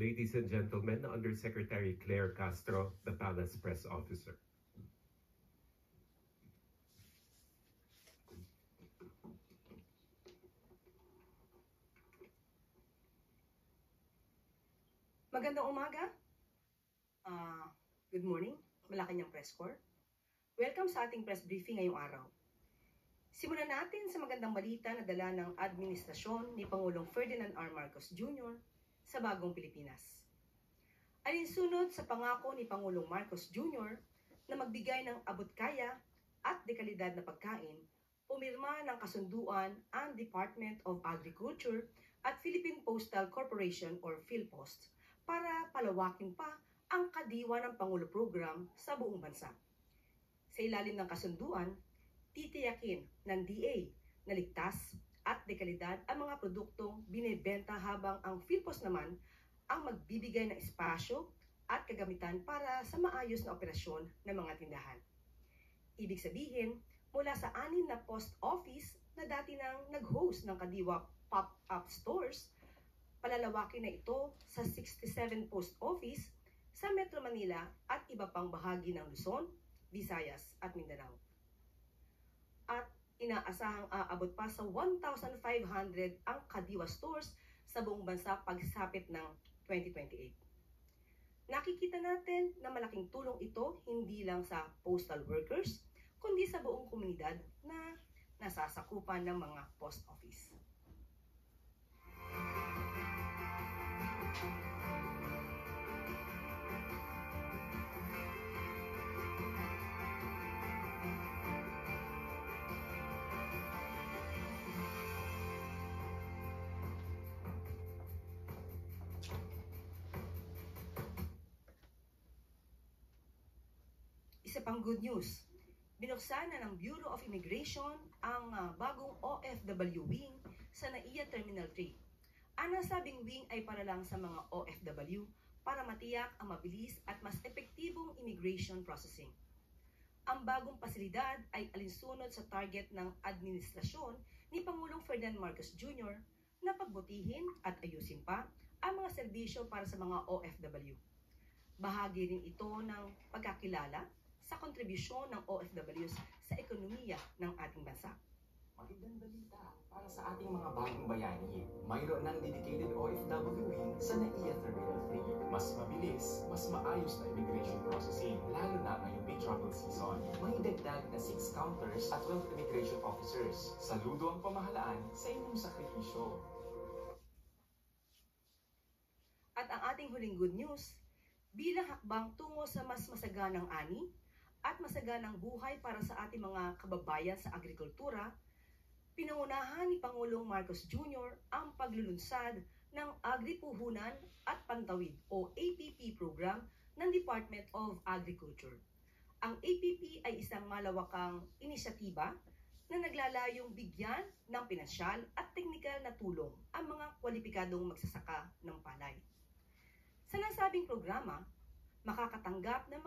ladies and gentlemen, Undersecretary Claire Castro, the Palace Press Officer. Magandang umaga. Good morning, Malacanang Press Corps. Welcome sa ating press briefing ngayong araw. Simulan natin sa magandang balita na dala ng administrasyon ni Pangulong Ferdinand R. Marcos Jr. sa bagong Pilipinas. Alinsunod sa pangako ni Pangulong Marcos Jr. na magbigay ng abot-kaya at dekalidad na pagkain, pumirma ng kasunduan ang Department of Agriculture at Philippine Postal Corporation or PhilPost para palawakin pa ang kadiwa ng Pangulo Program sa buong bansa. Sa ilalim ng kasunduan, titiyakin ng DA na ligtas at dekalidad ang mga produktong binebenta habang ang PhilPost naman ang magbibigay ng espasyo at kagamitan para sa maayos na operasyon ng mga tindahan. Ibig sabihin, mula sa 6 na post office na dati nang nag-host ng kadiwa pop-up stores, palalawakin na ito sa 67 post office sa Metro Manila at iba pang bahagi ng Luzon, Visayas at Mindanao. At inaasahang aabot pa sa 1,500 ang kadiwa stores sa buong bansa pagsapit ng 2028. Nakikita natin na malaking tulong ito hindi lang sa postal workers, kundi sa buong komunidad na nasasakupan ng mga post office. Isa pang good news, binuksan na ng Bureau of Immigration ang bagong OFW wing sa NAIA Terminal 3. Ang nasabing wing ay para lang sa mga OFW para matiyak ang mabilis at mas epektibong immigration processing. Ang bagong pasilidad ay alinsunod sa target ng administrasyon ni Pangulong Ferdinand Marcos Jr. na pagbutihin at ayusin pa ang mga serbisyo para sa mga OFW. Bahagi rin ito ng pagkakilala sa kontribusyon ng OFWs sa ekonomiya ng ating bansa. Magandang balita para sa ating mga bagong bayani. Mayroon ng dedicated OFW wing sa NAIA Terminal 3. Mas mabilis, mas maayos na immigration processing, lalo na ngayong big travel season. May dagdag na 6 counters at 12 immigration officers. Saludo ang pamahalaan sa inyong sakripisyo. At ang ating huling good news, bilang hakbang tungo sa mas masaganang ani at masaganang buhay para sa ating mga kababayan sa agrikultura, pinangunahan ni Pangulong Marcos Jr. ang paglulunsad ng Agripuhunan at Pantawid o APP program ng Department of Agriculture. Ang APP ay isang malawakang inisyatiba na naglalayong bigyan ng pinansyal at teknikal na tulong ang mga kwalipikadong magsasaka ng palay. Sa nasabing programa, makakatanggap ng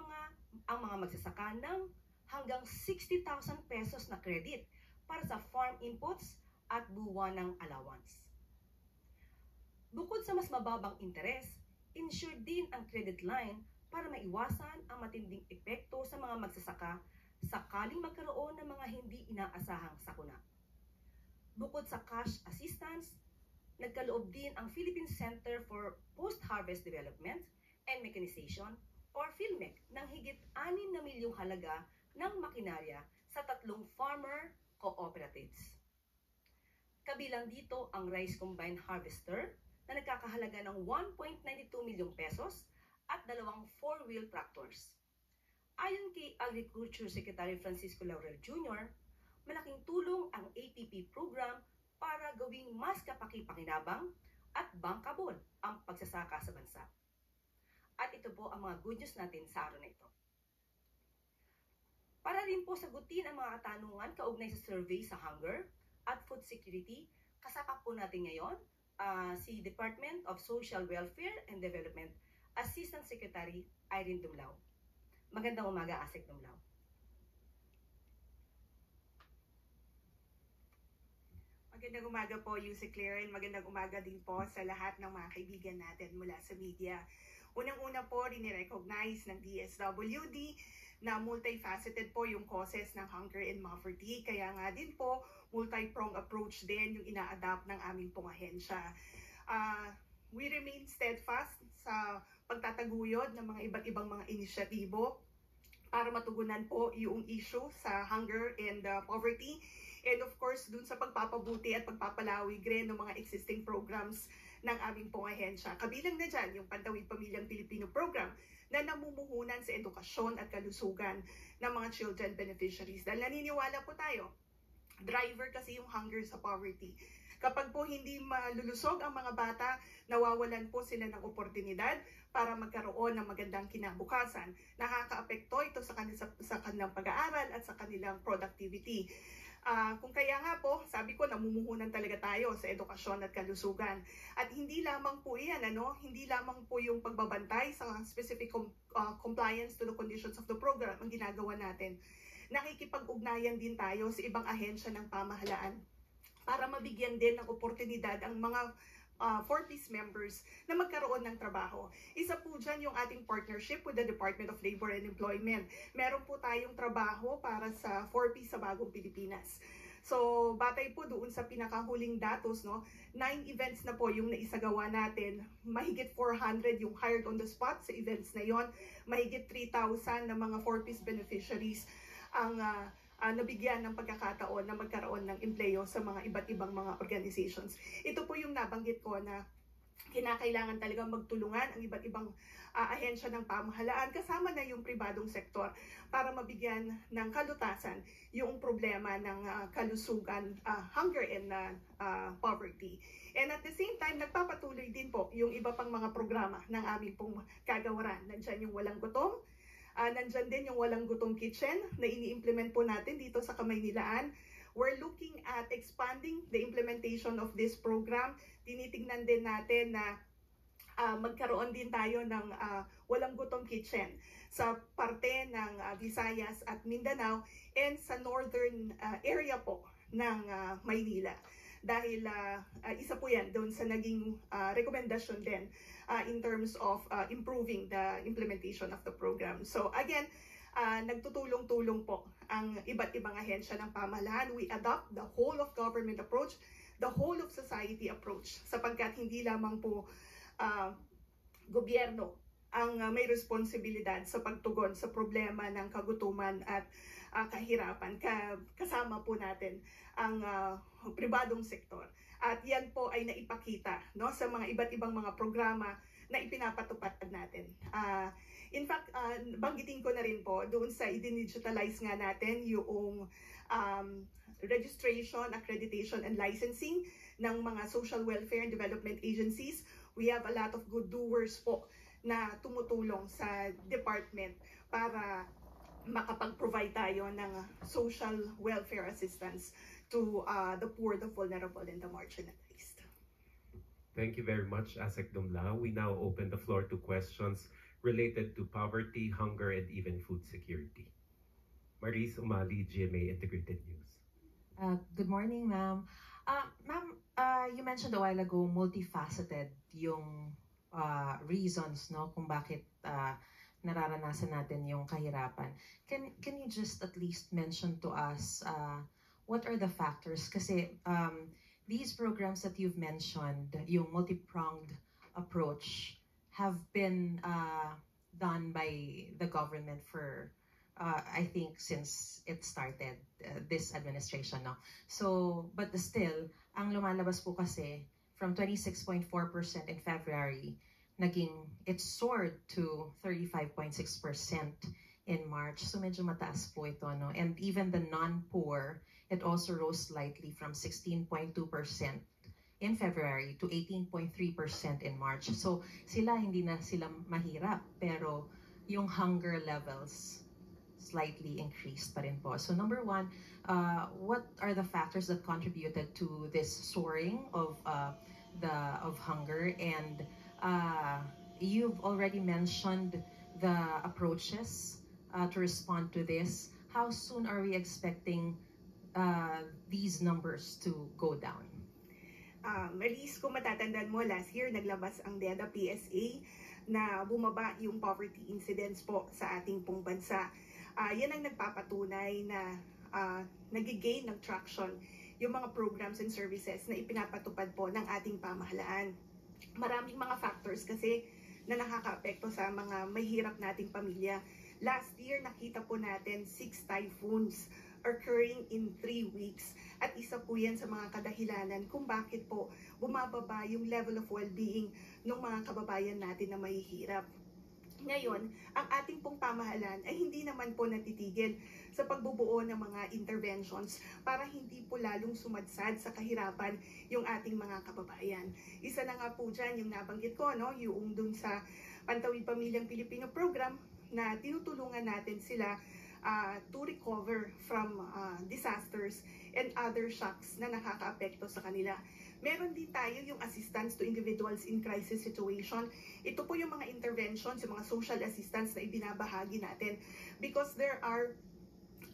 ang mga magsasaka ng hanggang 60,000 pesos na credit para sa farm inputs at buwanang allowance. Bukod sa mas mababang interes, insured din ang credit line para maiwasan ang matinding epekto sa mga magsasaka sakaling magkaroon ng mga hindi inaasahang sakuna. Bukod sa cash assistance, nagkaloob din ang Philippine Center for Post-Harvest Development and Mechanization or PhilMec ng higit 6 na milyong halaga ng makinarya sa 3 farmer cooperatives. Kabilang dito ang Rice Combine Harvester na nagkakahalaga ng 1.92 milyong pesos at 2 4-wheel tractors. Ayon kay Agriculture Secretary Francisco Laurel Jr., malaking tulong ang APP program para gawing mas kapaki-pakinabang at bankable ang pagsasaka sa bansa. At ito po ang mga good news natin sa araw na ito. Para rin po sagutin ang mga katanungan kaugnay sa survey sa hunger at food security, kasama po natin ngayon si Department of Social Welfare and Development Assistant Secretary Irene Dumlao. Magandang umaga, Asek Dumlao. Magandang umaga po, Yusek Claire, and magandang umaga din po sa lahat ng mga kaibigan natin mula sa media. Unang-una po, rini-recognize ng DSWD na multifaceted po yung causes ng hunger and poverty. Kaya nga din po, multi-pronged approach din yung ina-adapt ng aming pong ahensya. We remain steadfast sa pagtataguyod ng mga iba't ibang mga inisyatibo para matugunan po yung issue sa hunger and poverty. And of course, dun sa pagpapabuti at pagpapalawig rin ng mga existing programs ng aming pong ahensya. Kabilang na dyan yung Pantawid Pamilyang Pilipino Program na namumuhunan sa edukasyon at kalusugan ng mga children beneficiaries. Dahil naniniwala po tayo, driver kasi yung hunger sa poverty. Kapag po hindi malulusog ang mga bata, nawawalan po sila ng oportunidad para magkaroon ng magandang kinabukasan. Nakakaapekto ito sa kanilang pag-aaral at sa kanilang productivity. Kung kaya nga po, sabi ko, namumuhunan talaga tayo sa edukasyon at kalusugan. At hindi lamang po yan, hindi lamang po yung pagbabantay sa specific compliance to the conditions of the program ang ginagawa natin. Nakikipag-ugnayan din tayo sa ibang ahensya ng pamahalaan para mabigyan din ng oportunidad ang mga 4Ps members na magkaroon ng trabaho. Isa po dyan yung ating partnership with the Department of Labor and Employment. Meron po tayong trabaho para sa 4Ps sa Bagong Pilipinas. So, batay po doon sa pinakahuling datos, 9 events na po yung naisagawa natin. Mahigit 400 yung hired on the spot sa events na yon. Mahigit 3,000 na mga 4Ps beneficiaries ang nabigyan ng pagkakataon na magkaroon ng empleyo sa mga iba't ibang mga organizations. Ito po yung nabanggit ko na kinakailangan talagang magtulungan ang iba't ibang ahensya ng pamahalaan kasama na yung pribadong sektor para mabigyan ng kalutasan yung problema ng kalusugan, hunger and poverty. And at the same time, nagpapatuloy din po yung iba pang mga programa ng aming pong kagawaran. Nandiyan yung Walang Gutom, nandyan din yung Walang Gutom Kitchen na ini-implement po natin dito sa Kamaynilaan. We're looking at expanding the implementation of this program. Tinitingnan din natin na magkaroon din tayo ng Walang Gutom Kitchen sa parte ng Visayas at Mindanao and sa northern area po ng Maynila. Dahil isa po yan doon sa naging rekomendasyon din in terms of improving the implementation of the program. So again, nagtutulong-tulong po ang iba't ibang ahensya ng pamahalaan. We adopt the whole of government approach, the whole of society approach, sapagkat hindi lamang po gobyerno ang may responsibilidad sa pagtugon sa problema ng kagutuman at kahirapan. Kasama po natin ang pribadong sektor. At yan po ay naipakita sa mga iba't ibang mga programa na ipinapatupad natin. In fact, banggitin ko na rin po doon sa i-digitalize nga natin yung registration, accreditation, and licensing ng mga social welfare and development agencies. We have a lot of good doers po na tumutulong sa department para makapag-provide tayo ng social welfare assistance to the poor, the vulnerable, and the marginalized. Thank you very much, Asek Dumla. We now open the floor to questions related to poverty, hunger, and even food security. Maris Umali, GMA Integrated News. Good morning, ma'am. Ma'am, you mentioned a while ago multifaceted yung reasons kung bakit nararanasan natin yung kahirapan. Can you just at least mention to us what are the factors? Kasi these programs that you've mentioned, yung multi-pronged approach, have been done by the government for I think since it started this administration, So, but still, ang lumalabas po kasi from 26.4% in February, it soared to 35.6% in March. So medyo mataas po ito, And even the non-poor, it also rose slightly from 16.2% in February to 18.3% in March. So hindi na sila mahirap, pero yung hunger levels slightly increased pa rin po. So number one, what are the factors that contributed to this soaring of hunger? And you've already mentioned the approaches to respond to this. How soon are we expecting these numbers to go down? Maris, kung matatandaan mo, last year naglabas ang DEDA PSA na bumaba yung poverty incidence po sa ating pong bansa. Yan ang nagpapatunay na nag-gain ng traction yung mga programs and services na ipinapatupad po ng ating pamahalaan. Maraming mga factors kasi na nakakaapekto sa mga mahirap nating pamilya. Last year, nakita po natin 6 typhoons occurring in 3 weeks. At isa po yan sa mga kadahilanan kung bakit po bumababa yung level of well-being ng mga kababayan natin na mahihirap. Ngayon, ang ating pong pamahalaan ay hindi naman po natitigil sa pagbubuo ng mga interventions para hindi po lalong sumadsad sa kahirapan yung ating mga kababayan. Isa na nga po dyan yung nabanggit ko, no? Yung dun sa Pantawid Pamilyang Pilipino program na tinutulungan natin sila to recover from disasters and other shocks na nakakaapekto sa kanila. Meron din tayo yung assistance to individuals in crisis situation. Ito po yung mga interventions, yung mga social assistance na ibinabahagi natin because there are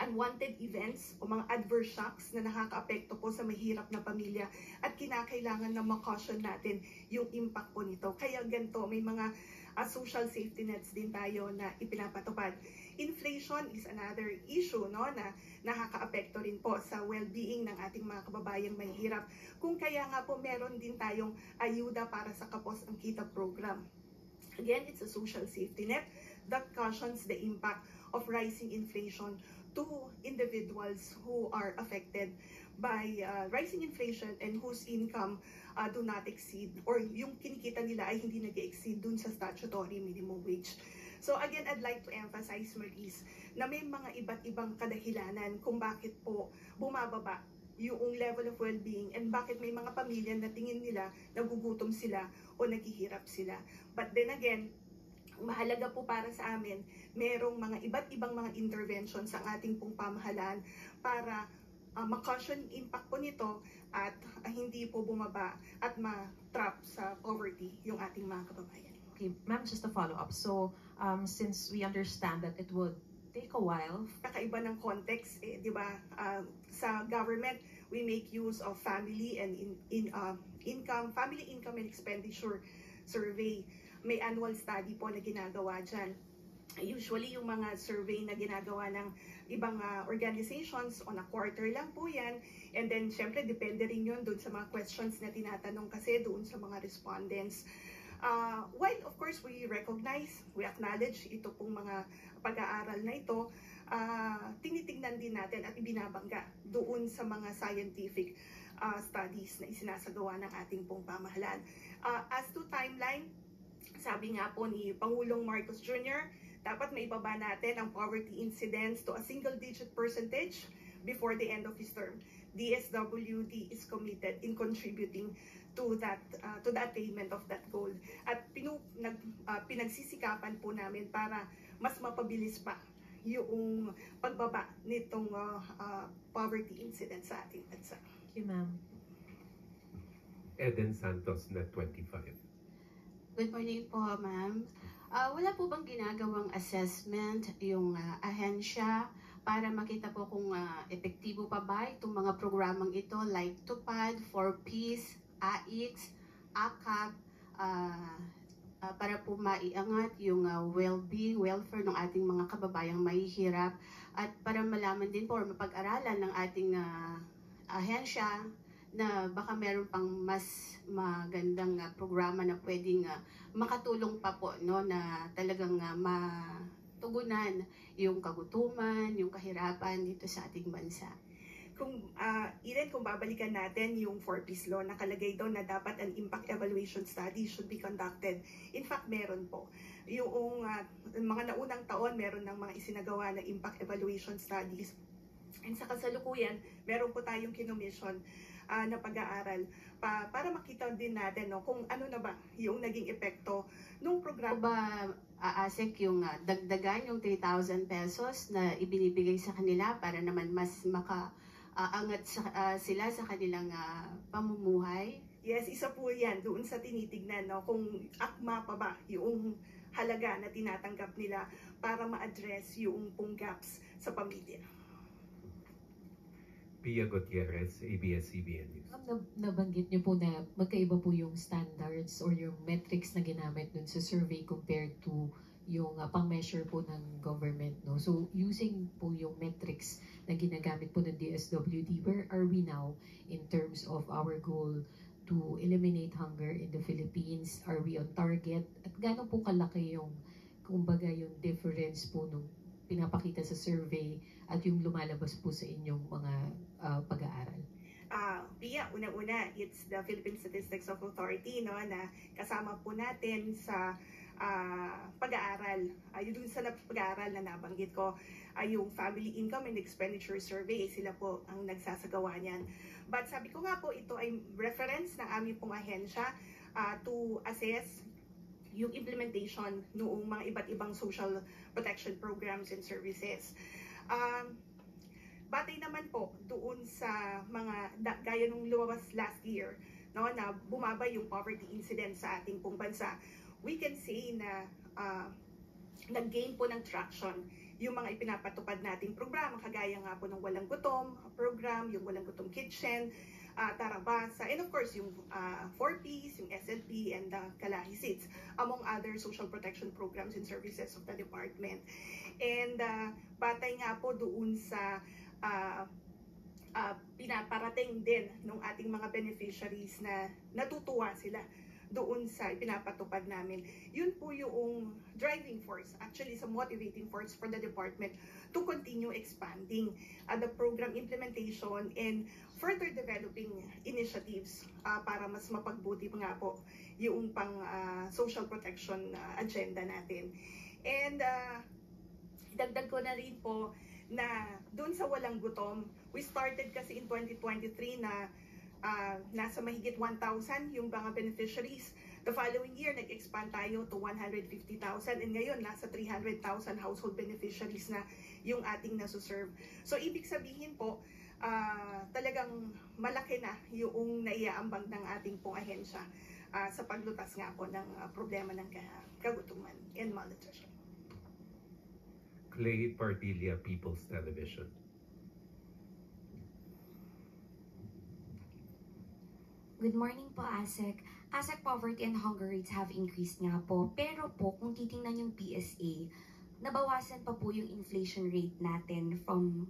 unwanted events o mga adverse shocks na nakakaapekto po sa mahirap na pamilya at kinakailangan na makaution natin yung impact po nito. Kaya ganito, may mga social safety nets din tayo na ipinapatupad. Inflation is another issue, no, na nakakaapekto rin po sa well-being ng ating mga kababayang mahihirap. Kung kaya nga po meron din tayong ayuda para sa Kapos ang Kita program. Again, it's a social safety net that cushions the impact of rising inflation to individuals who are affected by rising inflation and whose income do not exceed or yung kinikita nila ay hindi nag-exceed dun sa statutory minimum wage. So again, I'd like to emphasize, Maris, na may mga iba't ibang kadahilanan kung bakit po bumababa yung level of well-being and bakit may mga pamilya na tingin nila nagugutom sila o naghihirap sila. But then again, mahalaga po para sa amin, merong mga iba't ibang mga interventions sa ating pong pamahalaan para ma-cushion impact po nito at hindi po bumaba at ma-trap sa poverty yung ating mga kababayan. Okay, ma'am, just a follow-up. So, since we understand that it would take a while. Kakaiba ng context, di ba? Sa government, we make use of family and family income and expenditure survey. May annual study po na ginagawa dyan. Usually, yung mga survey na ginagawa ng ibang organizations, on a quarter lang po yan. And then, syempre, depende rin yun doon sa mga questions na tinatanong kasi doon sa mga respondents. While, of course, we recognize, we acknowledge ito pong mga pag-aaral na ito, tinitignan din natin at ibinabangga doon sa mga scientific studies na isinasagawa ng ating pong pamahalaan. As to timeline, sabi nga po ni Pangulong Marcos Jr., dapat maibaba natin ang poverty incidence to a single-digit percentage before the end of his term. DSWD is committed in contributing to the attainment of that goal. At pinagsisikapan po namin para mas mapabilis pa yung pagbaba nitong poverty incidence sa ating bansa. Thank you, ma'am. Eden Santos, Net 25. Good morning po, ma'am. Wala po bang ginagawang assessment yung ahensya para makita po kung epektibo pa ba itong mga programang ito like TUPAD, 4Ps, AIX, AKAP, para po maiangat yung well-being, welfare ng ating mga kababayang mahihirap at para malaman din po or mapag-aralan ng ating ahensya na baka meron pang mas magandang programa na pwedeng makatulong pa po, no, na talagang matugunan yung kagutuman, yung kahirapan dito sa ating bansa. Kung kung babalikan natin yung 4Ps law, nakalagay doon na dapat an impact evaluation study should be conducted. In fact, meron po. Yung mga naunang taon, meron ng mga isinagawa na impact evaluation studies. And sa kasalukuyan, meron po tayong kinomission na pag-aaral para makita din natin, no, kung ano na ba yung naging epekto nung programa. Ba aasek yung dagdagan yung 3,000 pesos na ibinibigay sa kanila para naman mas makaangat sila sa kanilang pamumuhay? Yes, isa po yan doon sa tinitignan, no, kung akma pa ba yung halaga na tinatanggap nila para ma-address yung pong gaps sa pamilya. Pia Gutierrez, ABS-CBN News. Nabanggit niyo po na magkaiba po yung standards or yung metrics na ginamit dun sa survey compared to yung pang-measure po ng government, no? So, using po yung metrics na ginagamit po ng DSWD, where are we now in terms of our goal to eliminate hunger in the Philippines? Are we on target? At gaano po kalaki yung, kumbaga, yung difference po nung pinapakita sa survey at yung lumalabas po sa inyong mga pag-aaral? Pia, unang-una, it's the Philippine Statistics Authority, no, na kasama po natin sa pag-aaral. Yung sa pag-aaral na nabanggit ko, yung Family Income and Expenditure Survey, sila po ang nagsasagawa niyan. But sabi ko nga po, ito ay reference ng aming pong ahensya to assess yung implementation noong mga iba't ibang social protection programs and services. Batay naman po doon sa mga gaya nung lumabas last year, no, na bumaba yung poverty incidence sa ating pong bansa, we can say na nag-gain po ng traction yung mga ipinapatupad nating programa, kagaya nga po ng Walang Gutom program, yung Walang Gutom Kitchen, Tarabasa, and of course yung 4Ps, yung SLP, and Kalahi Seats, among other social protection programs and services of the department. And batay nga po doon sa pinaparating din ng ating mga beneficiaries na natutuwa sila doon sa pinapatupad namin. Yun po yung driving force, actually sa motivating force for the department to continue expanding the program implementation and further developing initiatives para mas mapagbuti nga po yung pang social protection agenda natin. And dagdag ko na rin po na doon sa Walang Gutom, we started kasi in 2023 na nasa mahigit 1,000 yung mga beneficiaries. The following year, nag-expand tayo to 150,000, and ngayon nasa 300,000 household beneficiaries na yung ating nasuserve. So ibig sabihin po, talagang malaki na yung naiaambag ng ating pong ahensya sa paglutas nga po ng problema ng kagutuman and malnutrition. Clay Pardilla, People's Television. Good morning po, ASEC. ASEC poverty and hunger rates have increased nga po. Pero po, kung titingnan yung PSA, nabawasan pa po yung inflation rate natin from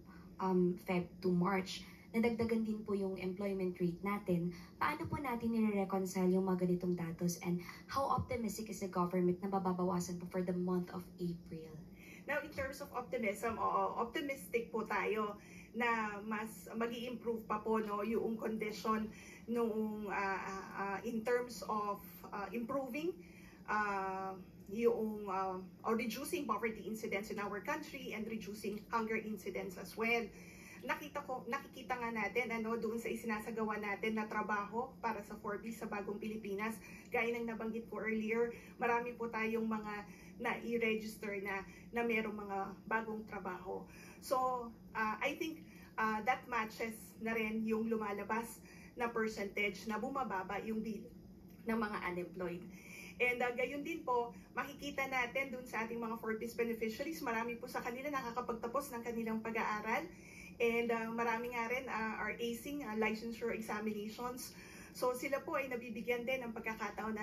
Feb to March. Nadagdagan din po yung employment rate natin. Paano po natin nire-reconcile yung mga ganitong datos, and how optimistic is the government na mababawasan po for the month of April? Now, in terms of optimism, optimistic po tayo na mas mag-i-improve pa po, no, yung condition nung in terms of improving yung or reducing poverty incidence in our country and reducing hunger incidence as well. Nakikita nga natin doon sa isinasagawa natin na trabaho para sa 4Ps sa Bagong Pilipinas. Gaya ng nabanggit ko earlier, marami po tayong mga na-i-register na merong mga bagong trabaho. So, I think that matches na rin yung lumalabas na percentage na bumababa yung bill ng mga unemployed. And gayon din po, makikita natin dun sa ating mga 4Ps beneficiaries, marami po sa kanila nakakapagtapos ng kanilang pag-aaral. And marami nga rin are acing licensure examinations. So sila po ay nabibigyan din ng pagkakataon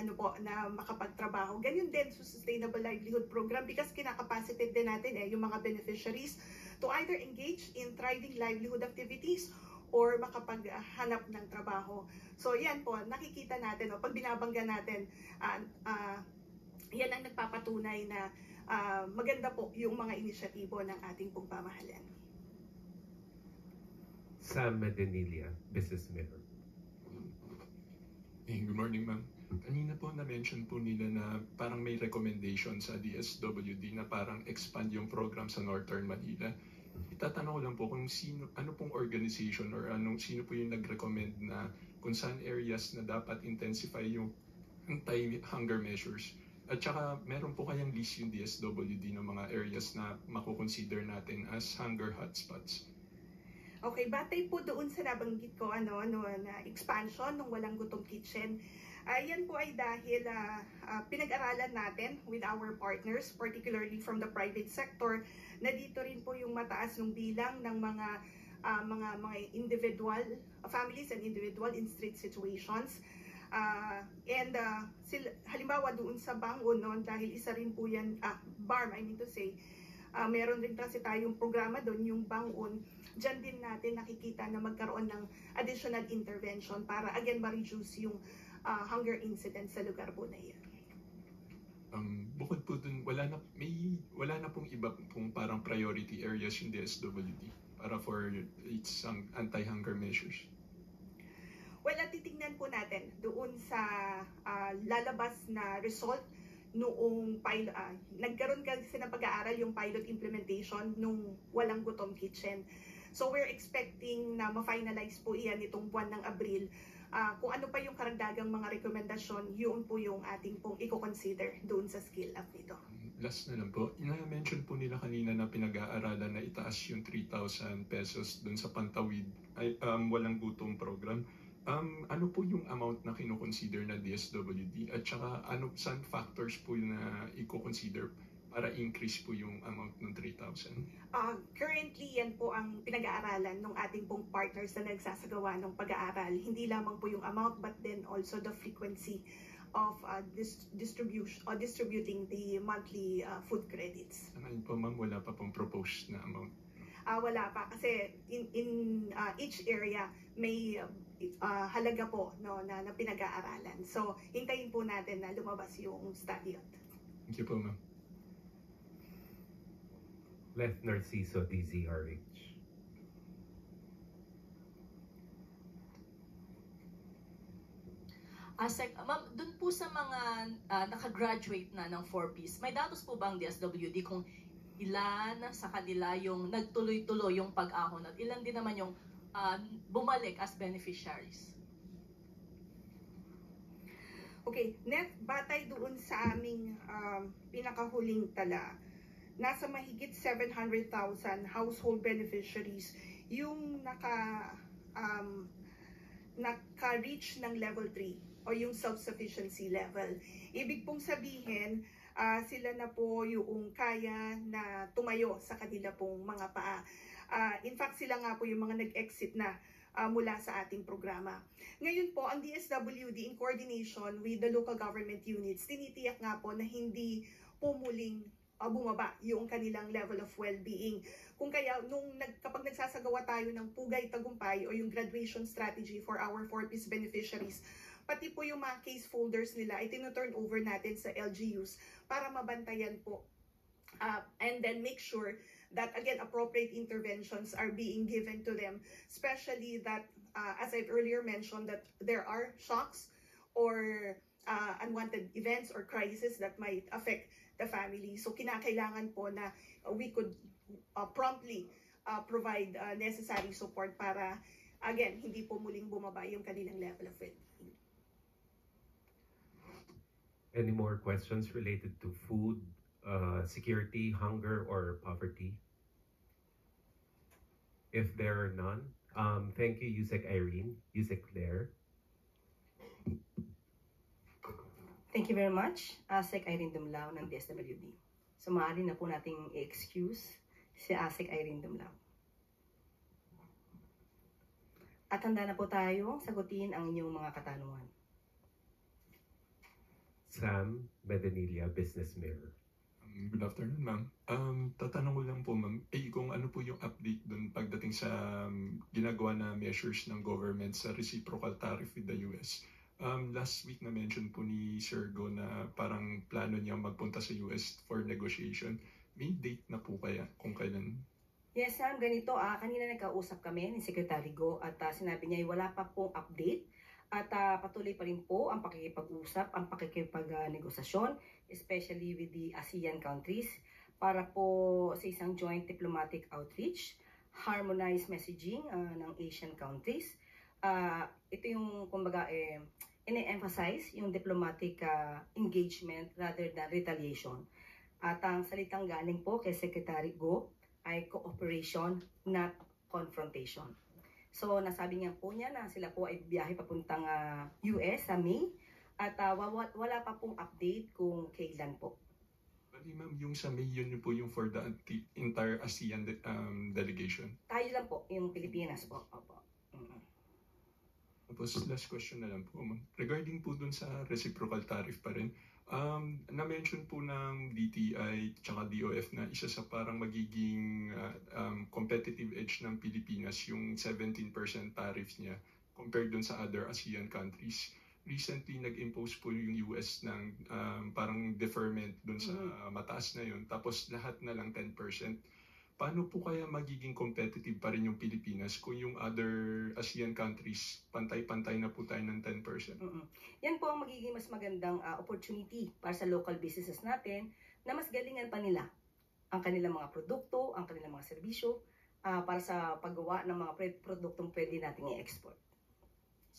na makapagtrabaho. Ganyan din sa Sustainable Livelihood Program, because kinakapacitate din natin yung mga beneficiaries to either engage in thriving livelihood activities or makapaghanap ng trabaho. So yan po, nakikita natin, pag binabangga natin, yan ang nagpapatunay na maganda po yung mga inisyatibo ng ating pong pamahalaan. Sam Medinilla, Business Mirror. Hey, good morning, ma'am. Kanina po na-mention po nila na parang may recommendation sa DSWD na parang expand yung program sa Northern Manila. Itatanong ko lang po kung ano pong organization or sino po yung nag-recommend na kung saan areas na dapat intensify yung anti-hunger measures. At saka meron po kayang list yung DSWD ng mga areas na makukonsider natin as hunger hotspots. Okay, batay po doon sa nabanggit ko na expansion ng Walang Gutom Kitchen. Yan po ay dahil pinag-aralan natin with our partners, particularly from the private sector, na dito rin po yung mataas ng bilang ng mga mga individual families and individual in street situations. Halimbawa doon sa Bangon, no, dahil isa rin po yan, BARM, I mean to say, meron rin kasi tayong programa doon, yung Bangon. Diyan din natin nakikita na magkaroon ng additional intervention para again ma-reduce yung hunger incidence sa lugar po na yan. Bukod po dun, wala na pong iba pong parang priority areas yung DSWD para for its anti-hunger measures. Well, titingnan po natin doon sa lalabas na result noong nagkaroon kasi ng pag-aaral yung pilot implementation nung Walang Gutom Kitchen. So we're expecting na ma-finalize po iyan itong buwan ng Abril. Kung ano pa yung karagdagang mga rekomendasyon, yun po yung ating pong i-consider doon sa skill up nito. Last na lang po, na-mention po nila kanina na pinag-aaralan na itaas yung 3,000 pesos doon sa Pantawid Walang Gutom program. Ano po yung amount na kino-consider na DSWD at saka saan factors po na i-consider para increase po yung amount ng 3,000? Currently, yan po ang pinag-aaralan ng ating pong partners na nagsasagawa ng pag-aaral. Hindi lamang po yung amount but then also the frequency of distributing the monthly food credits. Ngayon po ma'am, wala pa pong proposed na amount? Wala pa kasi in each area may halaga po, no, na pinag-aaralan. So, hintayin po natin na lumabas yung study. Thank you po ma'am. Left Narciso, DZRH. Ma'am, dun po sa mga nakagraduate na ng 4Ps, may datos po ba ang DSWD kung ilan sa kanila yung nagtuloy-tuloy yung pag-ahon at ilan din naman yung bumalik as beneficiaries? Okay, net batay doon sa aming pinakahuling tala, nasa mahigit 700,000 household beneficiaries yung naka-reach ng level 3 o yung self-sufficiency level. Ibig pong sabihin, sila na po yung kaya na tumayo sa kanila pong mga paa. In fact, sila nga po yung mga nag-exit na mula sa ating programa. Ngayon po, ang DSWD in coordination with the local government units, tinitiyak nga po na hindi pumuling bumaba yung kanilang level of well-being. Kung kaya, kapag nagsasagawa tayo ng Pugay Tagumpay o yung graduation strategy for our 4Ps beneficiaries, pati po yung mga case folders nila ay tinu-turn over natin sa LGUs para mabantayan po. And then make sure that, again, appropriate interventions are being given to them, especially that, as I've earlier mentioned, that there are shocks or unwanted events or crises that might affect the family. So kinakailangan po na we could promptly provide necessary support para, again, hindi po muling bumaba yung kanilang level of well-being. Any more questions related to food, security, hunger, or poverty? If there are none, thank you, Yusek Irene. Yusek Claire. Thank you very much, ASEC Irene Dumlao ng DSWD. So maaari na po nating i-excuse si ASEC Irene Dumlao. At handa na po tayo sagutin ang inyong mga katanungan. Sam Medenilla, Business Mirror. Good afternoon, ma'am. Tatanong ko lang po, ma'am, kung ano po yung update dun pagdating sa ginagawa na measures ng government sa reciprocal tariff with the US. Last week na-mention po ni Sir Go na parang plano niya magpunta sa US for negotiation. May date na po kaya kung kailan? Yes, Sam, ganito. Kanina nagkausap kami ni Secretary Go at sinabi niya ay wala pa pong update. At patuloy pa rin po ang pakikipag-usap, ang pakikipag-negosasyon, especially with the ASEAN countries, para po sa isang joint diplomatic outreach, harmonized messaging ng Asian countries. Ito yung, kumbaga, ine-emphasize yung diplomatic engagement rather than retaliation. At ang salitang galing po kay Secretary Go ay cooperation, not confrontation. So, nasabi niya po niya na sila po ay biyahe papuntang US sa May at wala pa pong update kung kailan po. Bali ma'am, yung sa May, yun po yung for the entire ASEAN delegation. Tayo lang po, yung Pilipinas po. Opo. Tapos last question na lang po ma'am. Regarding po dun sa reciprocal tariff pa rin, na-mention po ng DTI tsaka DOF na isa sa parang magiging competitive edge ng Pilipinas yung 17% tariff niya compared dun sa other ASEAN countries. Recently, nag-impose po yung US ng parang deferment dun sa mataas na yun. Tapos lahat na lang 10%. Paano po kaya magiging competitive pa rin yung Pilipinas kung yung other ASEAN countries, pantay-pantay na po tayo ng 10%? Yan po ang magiging mas magandang opportunity para sa local businesses natin na mas galingan pa nila ang kanilang mga produkto, ang kanilang mga serbisyo para sa paggawa ng mga produktong pwede nating i-export.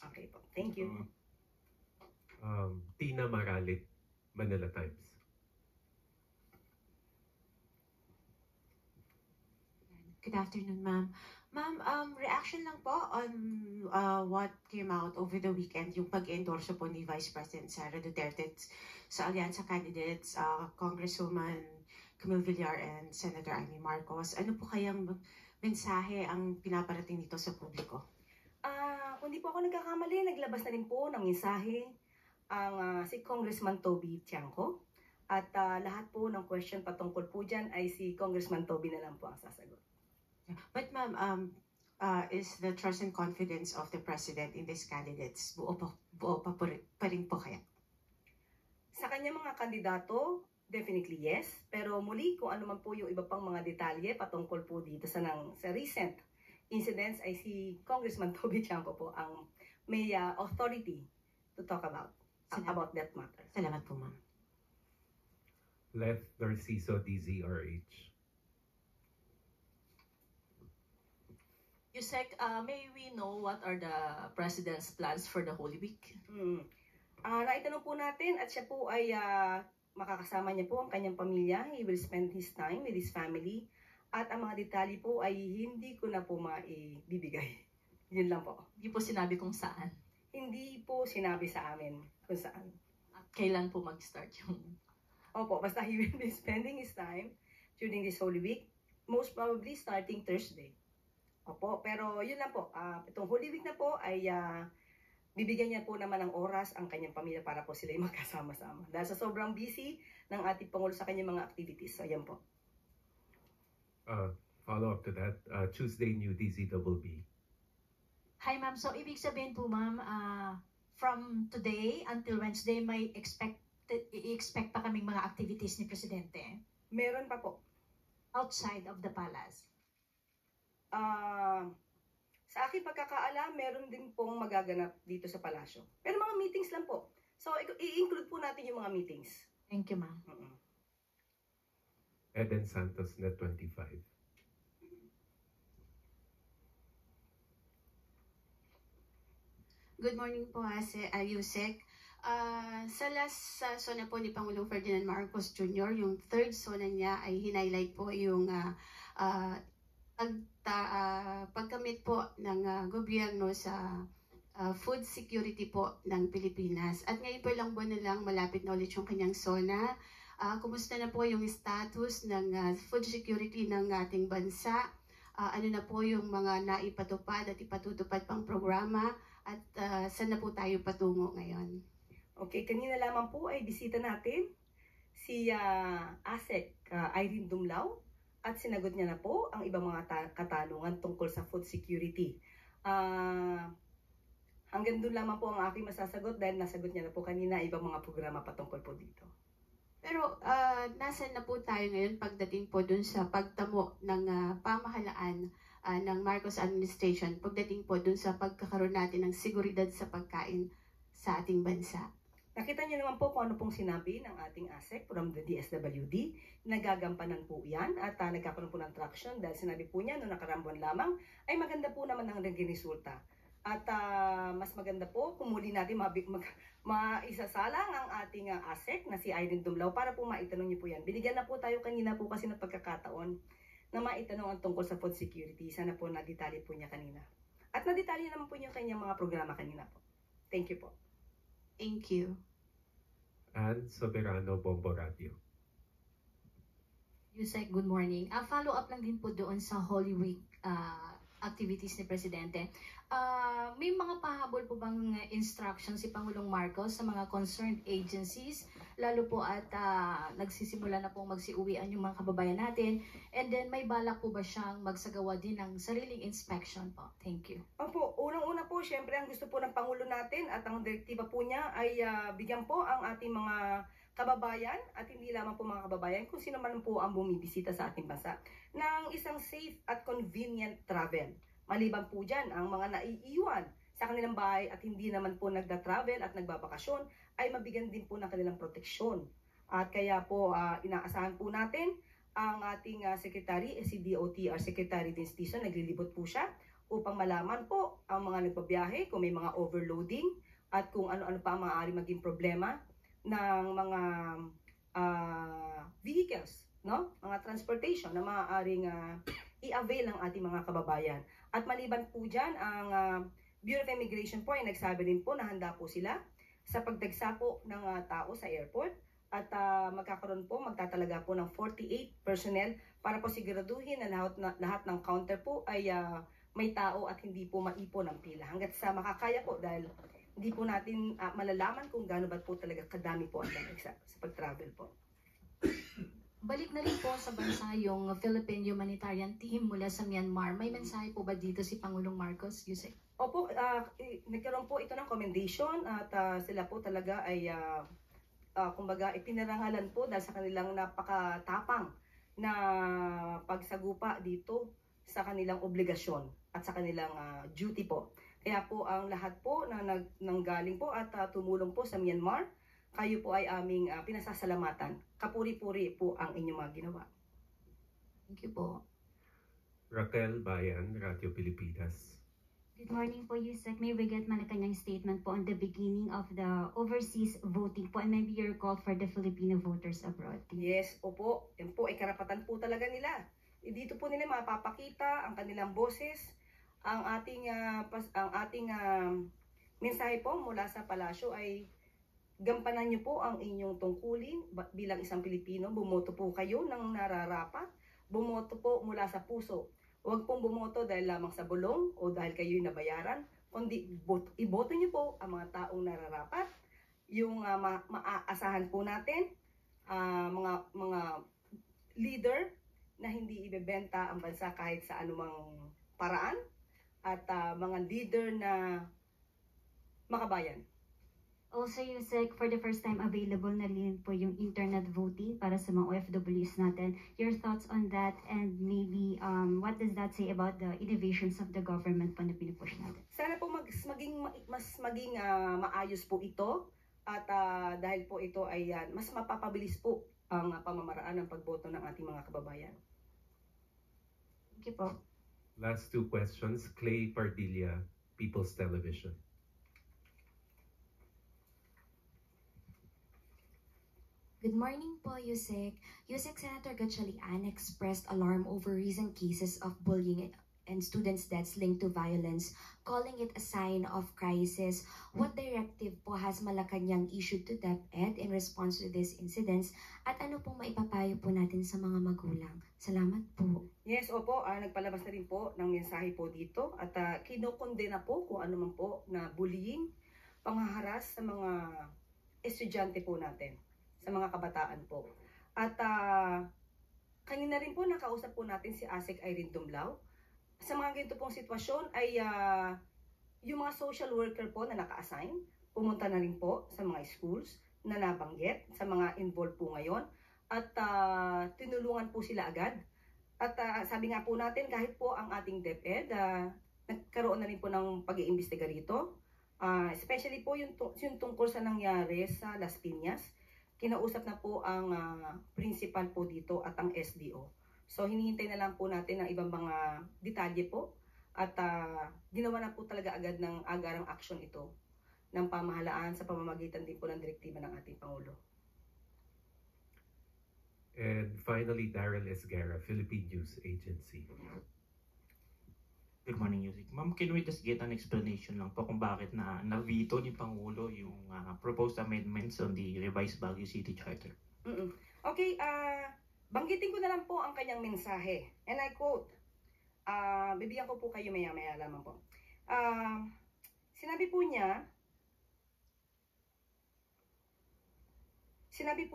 Okay po. Thank you. Tina Maralit, Manila Times. Good afternoon, ma'am. Ma'am, reaction lang po on what came out over the weekend, yung pag-endorso po ni Vice President Sara Duterte sa alyansa candidates, Congresswoman Camille Villar and Senator Amy Marcos. Ano po kayang mensahe ang pinaparating dito sa publiko? Kung di po ako nagkakamali, naglabas na rin po ng mensahe ang si Congressman Toby Tiangco. At lahat po ng question patungkol po dyan ay si Congressman Toby na lang po ang sasagot. But ma'am, is the trust and confidence of the President in these candidates buo pa rin po kaya? Sa kanya mga kandidato, definitely yes. Pero muli, kung ano man po yung iba pang mga detalye patungkol po dito sa recent incidents ay si Congressman Toby Tiangco po ang may authority to talk about that matter. Salamat po, ma'am. Left Narciso, DZRH. Yusek, may we know what are the President's plans for the Holy Week? Naitanong po natin at siya po ay makakasama niya po ang kanyang pamilya. He will spend his time with his family. At ang mga detalye po ay hindi ko na po maibibigay. Yun lang po. Hindi po sinabi kung saan? Hindi po sinabi sa amin kung saan. At kailan po mag-start yung... Opo, basta he will be spending his time during this Holy Week. Most probably starting Thursday. Opo, pero yun lang po. Itong Holy Week na po ay bibigyan niya po naman ng oras ang kanyang pamilya para po sila magkasama-sama. Dahil sa sobrang busy ng ating Pangulo sa kanyang mga activities. So, yan po. Follow up to that, Tuesday New DZBB. Hi ma'am, so ibig sabihin po ma'am, from today until Wednesday may i-expect pa kaming mga activities ni Presidente? Meron pa po. Outside of the palace? Sa aking pagkakaalam, meron din pong magaganap dito sa palasyo. Pero mga meetings lang po. So, i-include po natin yung mga meetings. Thank you, ma'am. Eden Santos, Net 25. Good morning po, Yusek. Sa last sona po ni Pangulong Ferdinand Marcos Jr., yung third sona niya ay hinighlight po yung pagkamit po ng gobyerno sa food security po ng Pilipinas. At ngayon po lang buwan na lang malapit na ulit yung kanyang SONA. Kumusta na po yung status ng food security ng ating bansa? Ano na po yung mga naipatupad at ipatutupad pang programa? At saan na po tayo patungo ngayon? Okay, kanina lamang po ay bisita natin si ASEC Irene Dumlao. At sinagot niya na po ang ibang mga katanungan tungkol sa food security. Hanggang doon lamang po ang aking masasagot dahil nasagot niya na po kanina ibang mga programa patungkol po dito. Pero nasaan na po tayo ngayon pagdating po dun sa pagtamo ng pamahalaan ng Marcos administration, pagdating po dun sa pagkakaroon natin ng seguridad sa pagkain sa ating bansa? Nakita niyo naman po kung ano pong sinabi ng ating ASEC from the DSWD. Nagagampanan po yan at nagkakaroon po ng traction dahil sinabi po niya noong nakarang buwan lamang ay maganda po naman ang naging resulta. At mas maganda po kung muli natin maisasalang ang ating ASEC na si Irene Dumlao para po maitanong niyo po yan. Binigyan na po tayo kanina po kasi ng pagkakataon na maitanong ang tungkol sa food security. Sana po nadetalye po niya kanina. At nadetalye naman po niya kanyang mga programa kanina po. Thank you po. Thank you. And Soberano, Bombo Radio. Yusek, good morning. Follow up lang din po doon sa Holy Week activities ni Presidente. May mga pahabol po bang instructions si Pangulong Marcos sa mga concerned agencies, lalo po at nagsisimula na pong magsiuwian yung mga kababayan natin, and then may balak po ba siyang magsagawa din ng sariling inspection po? Thank you. Opo, unang-una po, syempre ang gusto po ng Pangulo natin at ang direktiba po niya ay bigyan po ang ating mga kababayan at hindi lamang po mga kababayan kung sino man po ang bumibisita sa ating bansa ng isang safe at convenient travel. Maliban po dyan, ang mga naiiwan sa kanilang bahay at hindi naman po nagda-travel at nagbabakasyon ay mabigyan din po ng kanilang proteksyon. At kaya po inaasahan po natin ang ating Secretary, si DOTR Secretary Vince Dizon, naglilibot po siya upang malaman po ang mga nagbabiyahe kung may mga overloading at kung ano-ano pa ang maaari maging problema ng mga vehicles, no? Mga transportation na maaaring i-avail ng ating mga kababayan. At maliban po dyan, ang Bureau of Immigration po ay nagsabi rin po na handa po sila sa pagdagsa po ng tao sa airport at magtatalaga po ng 48 personnel para po siguraduhin na lahat ng counter po ay may tao at hindi po maipon ang pila. Hanggat sa makakaya po dahil hindi po natin malalaman kung gaano ba po talaga kadami po ang lamig sa pag-travel po. Balik na rin po sa bansa yung Philippine Humanitarian Team mula sa Myanmar. May mensahe po ba dito si Pangulong Marcos, Yusek? Opo, nagkaroon po ito ng commendation at sila po talaga ay kumbaga ipinarangalan po dahil sa kanilang napakatapang na pagsagupa dito sa kanilang obligasyon at sa kanilang duty po. Kaya po ang lahat po na nanggaling po at tumulong po sa Myanmar, kayo po ay aming pinasasalamatan. Kapuri-puri po ang inyong mga ginawa. Thank you po. Raquel Bayan, Radio Pilipinas. Good morning po, Yusek. May we get Malacanang statement po on the beginning of the overseas voting po and maybe your call for the Filipino voters abroad? Yes, opo. Yan po ay karapatan po talaga nila. Dito po nila mapapakita ang kanilang boses, ang ating mensahe po mula sa palasyo ay gampanan niyo po ang inyong tungkulin bilang isang Pilipino. Bumoto po kayo ng nararapat. Bumoto po mula sa puso. Huwag pong bumoto dahil lamang sa bulong o dahil kayo'y nabayaran, kundi iboto niyo po ang mga taong nararapat, yung maaasahan po natin, mga leader na hindi ibebenta ang bansa kahit sa anumang paraan, at mga leader na makabayan. Also, Yusek, for the first time available na rin po yung internet voting para sa mga OFWs natin. Your thoughts on that and maybe what does that say about the innovations of the government po na pinupush natin? Sana po mas maging maayos po ito at dahil po ito ay mas mapapabilis po ang pamamaraan ng pagboto ng ating mga kababayan. Thank you po. Last two questions. Clay Pardilla, People's Television. Good morning po, Yusek. Yusek, Senator Gatchalian expressed alarm over recent cases of bullying and students' deaths linked to violence, calling it a sign of crisis. What directive po has Malacanang issued to DepEd in response to these incidents? At ano pong maipapayo po natin sa mga magulang? Salamat po. Yes, opo. Nagpalabas na rin po ng mensahe po dito at kinokondena po kung ano man po na bullying, panghaharas sa mga estudyante po natin, sa mga kabataan po. At kanina rin po nakausap po natin si ASEC Irene Dumlao. Sa mga ganito pong sitwasyon ay yung mga social worker po na naka-assign, pumunta na rin po sa mga schools na nabanggit, sa mga involved po ngayon. At tinulungan po sila agad. At sabi nga po natin, kahit po ang ating DepEd, nagkaroon na rin po ng pag-iimbestiga rito. Especially po yung tungkol sa nangyari sa Las Piñas. Kinausap na po ang principal po dito at ang SDO. So hinihintay na lang po natin ang ibang mga detalye po at ginawa na po talaga agad ng agarang action ito ng pamahalaan sa pamamagitan din po ng direktiba ng ating Pangulo. And finally, Daryl Esguerra, Philippine News Agency. Good morning, Yusek. Ma'am, can we just get an explanation lang po kung bakit na-veto ni Pangulo yung proposed amendments on the revised Baguio City Charter? Okay, Banggitin ko na lang po ang kanyang mensahe. And I quote, bibigyan ko po kayo maya-maya lamang po. Sinabi po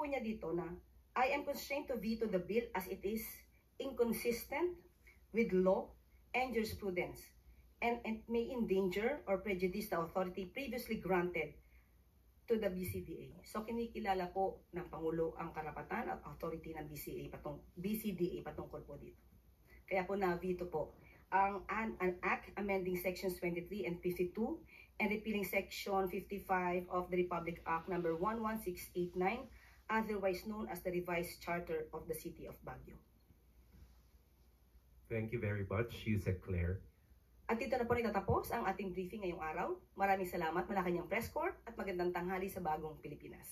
niya dito na, I am constrained to veto the bill as it is inconsistent with law and jurisprudence, and it may endanger or prejudice the authority previously granted to the BCDA. So kinikilala po ng Pangulo ang karapatan at authority ng BCDA patungkol po dito. Kaya po na-veto po an act amending sections 23 and 52 and repealing section 55 of the Republic Act number 11689, otherwise known as the Revised Charter of the City of Baguio. Thank you very much, Yusek Claire. At dito na po natatapos ang ating briefing ngayong araw. Maraming salamat, Malacanang Press Corps, at magandang tanghali sa bagong Pilipinas.